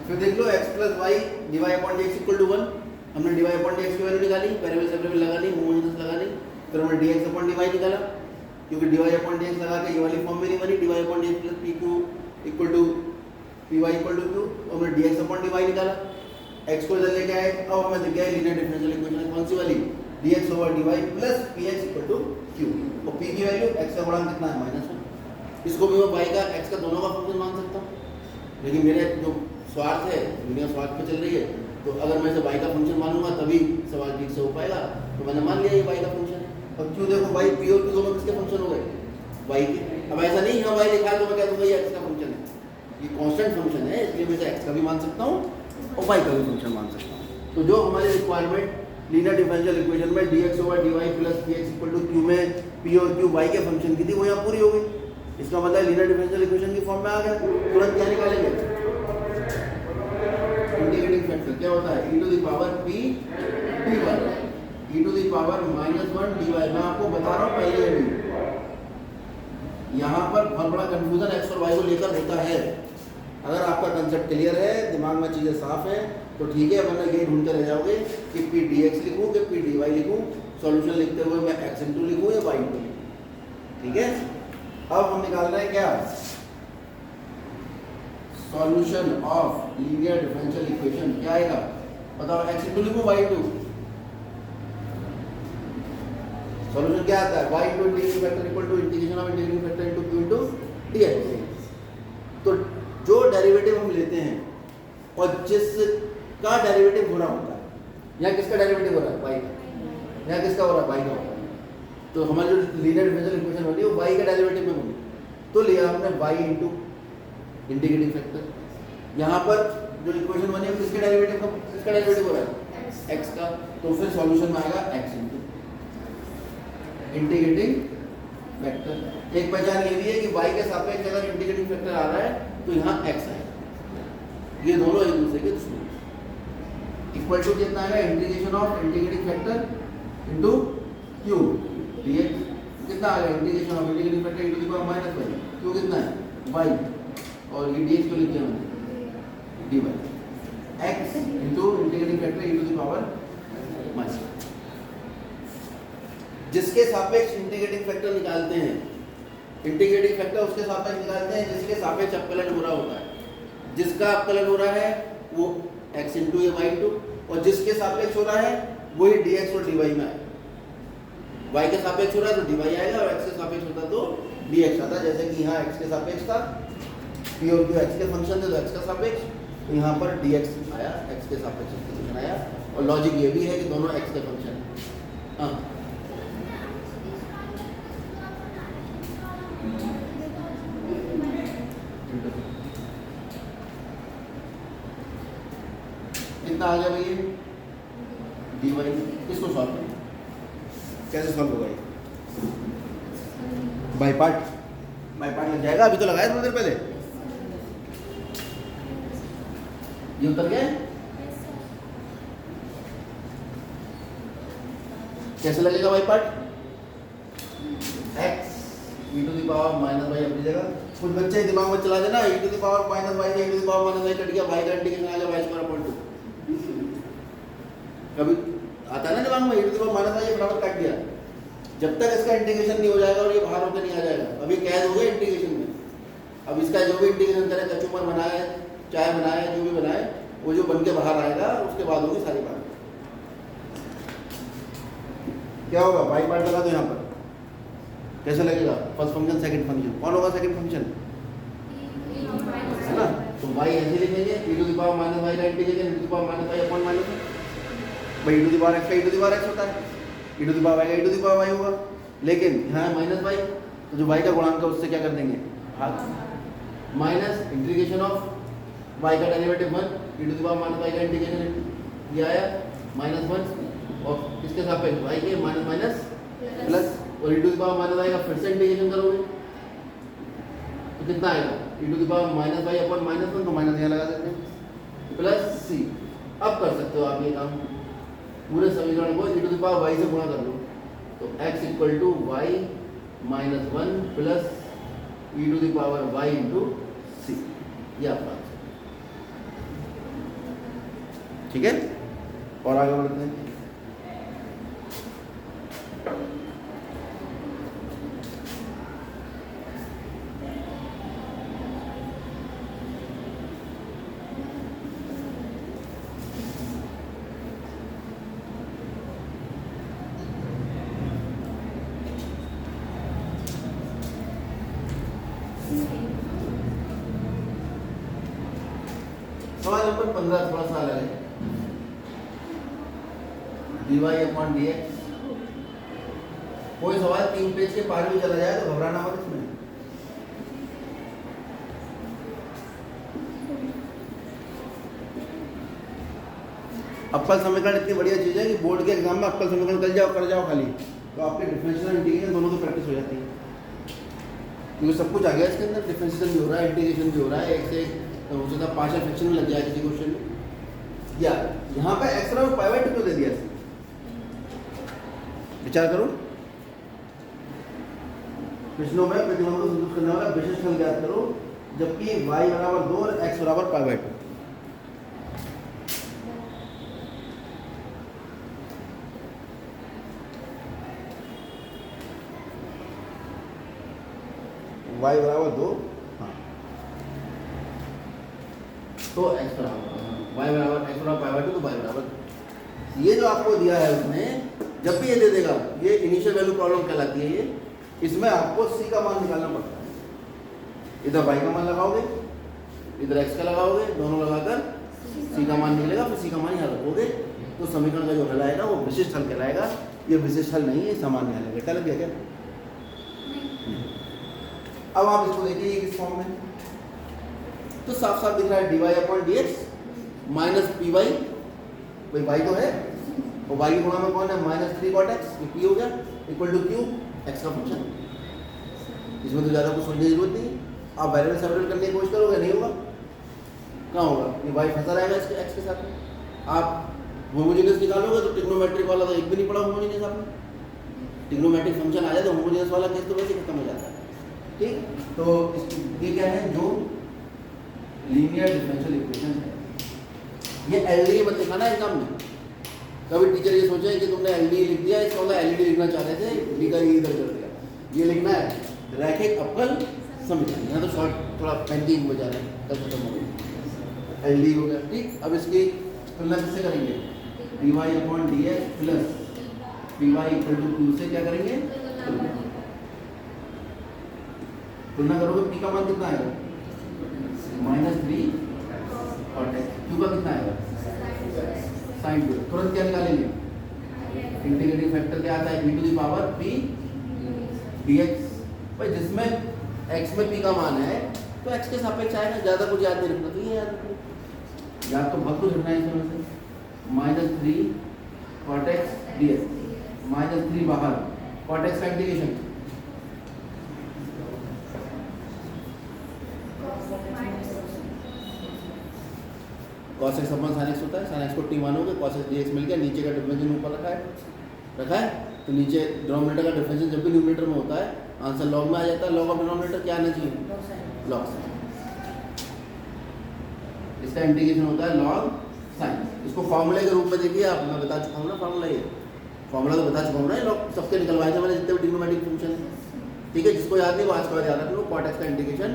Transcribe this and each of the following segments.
फिर देख लो x plus y d y upon d x equal to 1। हमने डिवाई अपॉन डी एक्स की वैल्यू निकाली, वेरिएबल सेपरेबल लगा ली, होमोजेनियस लगा ली, फिर हमने d x upon d y निकाला, क्योंकि डिवाई अपॉन डी एक्स लगा के ये वाली फॉर्म में नहीं बनी, d y upon d x plus p q equal to p y equal to q, और हमने d x upon d y निकाला, x को इधर लेके आए। अब हमें दिख गया लीनियर डिफरेंशियल इक्वेशन कौन सी वाली, dx over dy plus px equal to q, और p की वैल्यू x का गुणांक कितना है -1। इसको भी मैं y का x का दोनों का फंक्शन मान सकता हूँ, लेकिन मेरे जो स्वार्थ है, दुनिया स्वार्थ पे चल रही है, तो अगर मैं इसे y का फंक्शन मानूंगा तभी सवाल ठीक से हो पाएगा। तो मैंने मान लिया ये y का फंक्शन है। अब q देखो y p और q दोनों किसके फंक्शन हो गए, y के। अब ऐसा नहीं है y लिखा है तो मैं कह दूंगा ये x का फंक्शन है, ये कांस्टेंट फंक्शन है, इसलिए मैं x का भी मान सकता हूँ और y का भी फंक्शन मान सकता हूँ। तो जो हमारी रिक्वायरमेंट लीनियर डिफरेंशियल इक्वेशन में dx over dy plus px equal to q में p और q y के फंक्शन की थी, वो यहाँ पूरी हो गई। इसका मतलब लीनियर डिफरेंशियल इक्वेशन की फॉर्म में आ गया। तुरंत क्या निकालेंगे, इंटीग्रेटिंग फैक्टर क्या होता है, e to the power p dy, e to the power -1 dy। मैं आपको बता रहा हूँ पहले भी, यहाँ पर बहुत बड़ा कंफ्यूजन x और y को लेकर होता है। अगर आपका कंसेप्ट क्लियर है, दिमाग में चीज़ें साफ है तो ठीक है, वरना यही ढूंढते रह जाओगे कि पी डी एक्स लिखूँ कि पी डी वाई लिखूँ, सॉल्यूशन लिखते हुए मैं एक्स इंटू लिखूँ या वाई इंटू। ठीक है, अब हम निकाल रहे हैं क्या, solution of linear differential equation. क्या आएगा बताओ, एक्स इंटू लिखूँ वाई इंटू, सॉल्यूशन क्या आता है, y into integrating factor equal to integration of integrating factor into Q into d x. तो जो डेरिवेटिव हम लेते हैं और जिसका डेरिवेटिव हो रहा होता है, यहाँ किसका डेरिवेटिव हो रहा है, y का, यहाँ किसका हो रहा है, y का हो रहा है, तो हमारी जो लीनियर डिफरेंशियल इक्वेशन बनी वो y का डेरिवेटिव में बनी। तो लिया हमने y इंटू इंटीग्रेटिंग फैक्टर। यहाँ पर जो इक्वेशन बनी है किसके डेरिवेटिव का, किसका डेरिवेटिव हो रहा है, x का। तो फिर सॉल्यूशन में आएगा x इंटू इंटीग्रेटिंग फैक्टर। एक पहचान ये भी है कि y के सापेक्ष अगर इंटीग्रेटिंग फैक्टर आ रहा है तो यहाँ x आएगा। ये दोनों एक दूसरे के दुश्मन। इक्वल टू कितना आएगा, integration of integrating factor into Q dx कितना आ गया, integration of integrating factor into the power -y, Q कितना है y, और ये dx को लिखते हैं हमने dy, x into integrating factor into the power -। जिसके सापेक्ष इंटीग्रेटिंग फैक्टर निकालते हैं, इंटीग्रेटिंग फैक्टर उसके सापेक्ष निकालते हैं जिसके सापेक्ष अवकलन हो रहा होता है। जिसका अवकलन हो रहा है वो x इंटू या y इंटू, और जिसके सापेक्ष हो रहा है वही dx और dy में आएगा। y के सापेक्ष हो रहा है तो dy आएगा, और x के सापेक्ष होता तो dx आता। जैसे कि यहाँ x के सापेक्ष था, p और q x के फंक्शन थे तो x का सापेक्ष, तो यहाँ पर dx आया, x के सापेक्ष फंक्शन आया। और लॉजिक ये भी है कि दोनों x के फंक्शन हैं। हाँ कितना आ गया भैया, डी वाई। किसको सॉल्व करें, कैसे सॉल्व होगा ये, बाई पार्ट लग जाएगा। अभी तो लगाया थोड़ी देर पहले, ये उतर गया, कैसे लगेगा by part, x e to the power -y अपनी जगह। कुछ बच्चे दिमाग में चला देना, e to the power -y e to the power -y cut गया, y का इंटीग्रेशन आ गया y स्क्वायर अपॉन 2। कभी आता है ना दिमाग में, e to the power -y बराबर काट दिया। जब तक इसका इंटीग्रेशन नहीं हो जाएगा और ये बाहर होकर नहीं आ जाएगा, अभी कैद हो गया इंटीग्रेशन में। अब इसका जो भी इंटीग्रेशन करे, कचूमर बनाए, चाय बनाए, जो भी बनाए, वो जो बन के बाहर आएगा उसके बाद होगी सारी बात। क्या होगा, बाई पार्ट लगा दो यहाँ पर, कैसे लगेगा, फर्स्ट फंक्शन सेकंड फंक्शन। कौन होगा सेकंड फंक्शन, है ना। तो y ऐसे लिखेंगे, e to the power -y का integration e to the power -y upon -y, भाई e to the power x का e to the power x होता है, e to the power y का e to the power y होगा। लेकिन यहाँ -y, तो जो y का गुणांक है उससे क्या कर देंगे, भाग, माइनस इंटीग्रेशन ऑफ y का derivative 1 e to the power -y का इंटीग्रेशन ये आया -1, और किसके सापेक्ष y के माइनस प्लस, और e to the power -y का फिर से इंटीग्रेशन करोगे तो कितना आएगा, e to the power -y upon -1, तो माइनस यहाँ लगा देते हैं, प्लस c। अब कर सकते हो आप ये काम, पूरे समीकरण को e to the power y से गुणा कर लो, तो x equal to y -1 plus e to the power y into c, ये आपका ठीक है, और आगे बढ़ते हैं। सवाल नंबर 15 थोड़ा सा अलग है। dy/dx। कोई सवाल 3 पेज के पार भी चला जाए तो घबराना मत इसमें। अवकल समीकरण इतनी बढ़िया चीज है कि बोर्ड के एग्जाम में अवकल समीकरण कर जाओ खाली, तो आपके डिफरेंशियल इंटीग्रेशन दोनों की प्रैक्टिस हो जाती है, क्योंकि सब कुछ आ गया इसके अंदर। डिफरेंशिएशन भी हो रहा है, इंटीग्रेशन भी हो रहा है, एक से तो हो सकता है पार्शियल फ्रैक्शन में लग जाए किसी क्वेश्चन में। या यहाँ पे एक्स्ट्रा और पाइवट क्यों दे दिया, विचार करो। प्रश्नों में प्रतिबंध को संतुष्ट करने वाला विशिष्ट हल ज्ञात करो जबकि y/2 और x पाइवट। y/2, हाँ, तो x y/x तो y/, ये जो आपको दिया है उसमें, जब भी ये दे देगा, ये इनिशियल वैल्यू प्रॉब्लम कहलाती है ये। इसमें आपको c का मान निकालना पड़ता है। इधर y का मान लगाओगे, इधर x का लगाओगे, दोनों लगाकर c का मान निकलेगा, फिर c का मान यहाँ रखोगे, तो समीकरण का जो हल आएगा वो विशिष्ट हल कहलाएगा। ये विशिष्ट हल नहीं है, सामान्य हल है। क्या लग गया क्या? अब आप इसको देखिए किस फॉर्म में, तो साफ साफ दिख रहा है dy/dx माइनस py, भाई y तो है, और y की गुणा में कौन है, -3 cot x, ये p हो गया, इक्वल टू q, x का फंक्शन। इसमें तो ज़्यादा कुछ सोचने की जरूरत नहीं। आप वेरिएबल सेपरेट करने की कोशिश करोगे, नहीं होगा। कहाँ होगा, ये y फंसा रहेगा इसके x के साथ में। आप होमोजेनियस निकालोगे तो ट्रिग्नोमेट्रिक वाला तो एक भी नहीं पड़ा होमोजेनियस आपने। ट्रिग्नोमेट्रिक फंक्शन आ जाए तो होमोजेनियस वाला केस तो वैसे खत्म हो जाता है। ठीक, तो ये क्या है, जो लीनियर डिफरेंशियल इक्वेशन है, ये एलडी मत लिखाना एग्जाम में। कभी टीचर ये सोचे कि तुमने एलडी लिख दिया, इसका मतलब एलडी लिखना चाह रहे थे, डी का इधर कर दिया। ये लिखना है रैखिक अवकल समीकरण, यहाँ तो शॉर्ट थोड़ा पेंडिंग हो जा रहा है, कल खत्म हो गया, एलडी हो गया। ठीक, अब इसकी तुलना किससे करेंगे, dy/dx plus py equal to q से क्या करेंगे, तुलना करोगे। p का मान कितना आएगा, -3 cot x, q का कितना आएगा, sin 2। तुरंत क्या निकालेंगे, इंटीग्रेटिंग फैक्टर क्या आता है, e⁻p dx। भाई जिसमें x में p का मान है तो x के सापेक्ष आएगा, ज़्यादा कुछ याद नहीं रखना, तो ये याद रखो। याद तो बहुत कुछ रखना है इसमें से, -3 cot x dx, -3 बाहर, cot x का इंटीग्रेशन cos x अपन sin x होता है, sin x को t मानोगे, cos x dx मिल गया, नीचे का डिफरेंशियल ऊपर रखा है, तो नीचे डिनोमिनेटर का डिफरेंशियल जब भी न्यूमरेटर में होता है आंसर लॉग में आ जाता है। लॉग ऑफ डिनोमिनेटर क्या आना चाहिए, लॉग साइन। इसका इंटीग्रेशन होता है लॉग साइन। इसको फॉर्मूले के रूप में देखिए आप, मैं बता चुका हूँ ना फॉर्मूला, ये फॉर्मूला तो बता चुका हूँ ना, लॉग सबके निकलवाए थे मैंने जितने भी ट्रिग्नोमेट्रिक फंक्शन है। ठीक है, जिसको याद नहीं वो आज का याद रख लो, cot x का इंटीग्रेशन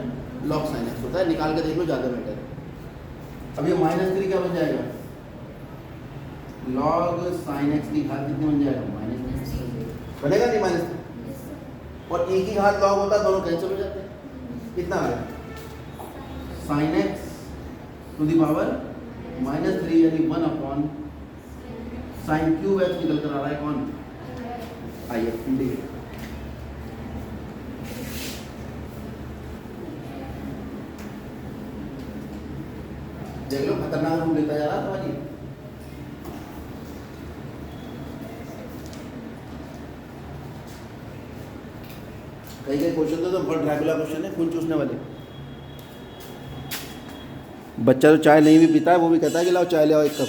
लॉग साइन x होता है, निकाल के देख लो, ज़्यादा बेटर है। अब ये -3 क्या बन जाएगा, log sin x की घात कितनी बन जाएगा, -3 बनेगा नहीं, -3, और e की घात log होता है, दोनों कैंसिल हो जाते हैं। कितना आ गया, sin x to the power -3 यानी 1 sin क्यूब x निकल कर आ रहा है कौन, आइए इंटीग्रेट। देख लो खतरनाक रूप लेता जा रहा था जी। कई क्वेश्चन तो बहुत ड्रैकुला क्वेश्चन है, खून चूसने वाले। बच्चा तो चाय नहीं भी पीता है, वो भी कहता है कि लाओ चाय ले आओ 1 कप।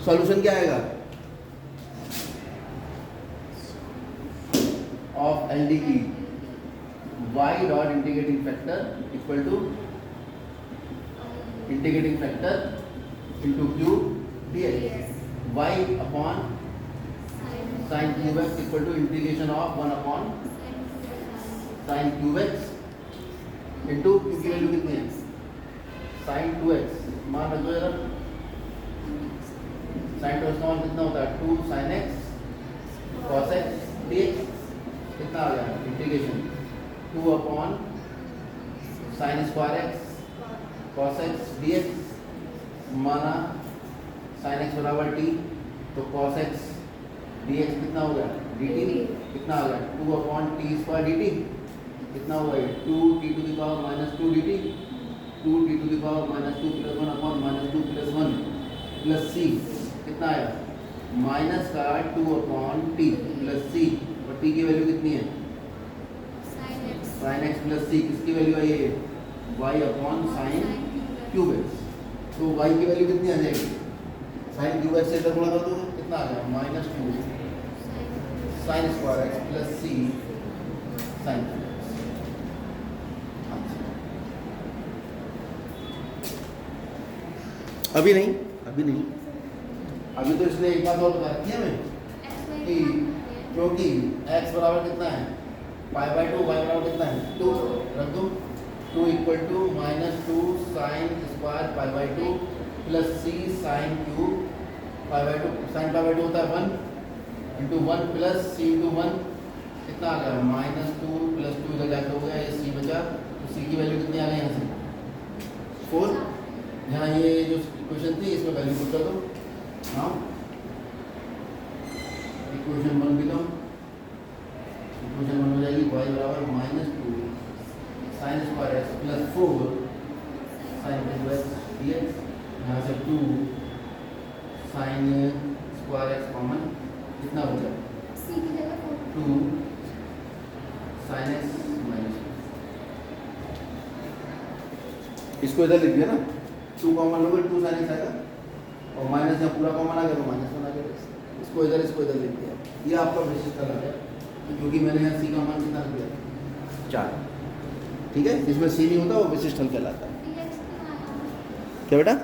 सॉल्यूशन क्या आएगा, of LDE y dot integrating factor equal to integrating factor into Q dx y upon sine cube x equal to integration of 1 upon sine cube x into Q की वैल्यू कितनी है sign 2x मान रखो जरा sign 2x का मान कितना होता है 2 sine x cos x dx कितना आ गया integration 2 upon sine square x cos x dx माना साइन एक्स बराबर t तो कॉस एक्स dx कितना हो गया dt कितना आ गया 2 अपॉन टी स्क्वायर dt कितना होगा ये 2t to the power minus 2 dt 2t to the power minus 2 plus 1 upon minus 2 plus 1 plus c कितना आया माइनस का 2 अपॉन टी प्लस c और t की वैल्यू कितनी है साइन एक्स प्लस c किसकी वैल्यू आई है y upon sine cube x तो y की वैल्यू कितनी आ जाएगी साइन क्यूब एक्स से इधर गुणा कर दो कितना आ गया minus 2 sine square x plus c sine अभी नहीं अभी तो इसने एक बात और बता रखी है हमें कि क्योंकि x बराबर कितना है पाई बाई 2 y बराबर कितना है 2 रख दो 2 equal to minus 2 sine square pi by 2 plus c sine cube pi by 2 sine pi by 2 होता है 1 इंटू 1 प्लस c इंटू 1 कितना आ गया माइनस 2 प्लस 2 इधर जाके हो गया ये c बचा तो c की वैल्यू कितनी आ गई यहाँ से 4 यहाँ ये जो इक्वेशन थी इसमें वैल्यू पुट कर दो हाँ इक्वेशन 1 भी दो इक्वेशन 1 हो जाएगी y बराबर minus 2 sine square x plus 4 sign cube x dx यहाँ से 2 साइन स्क्वायर एक्स कॉमन कितना हो जाएगा 2 साइन एक्स माइनस इसको इधर लिख दिया ना 2 कॉमन लोगे 2 साइन एक्स आएगा और माइनस यहाँ पूरा कॉमन आ गया तो माइनस 1 आ गया इसको इधर लिख दिया ये आपका विशिष्ट आ गया क्योंकि मैंने यहाँ सी का मान कितना रख दिया 4 ठीक है इसमें सी नहीं होता वो विशिष्ट हल कहलाता है क्या बेटा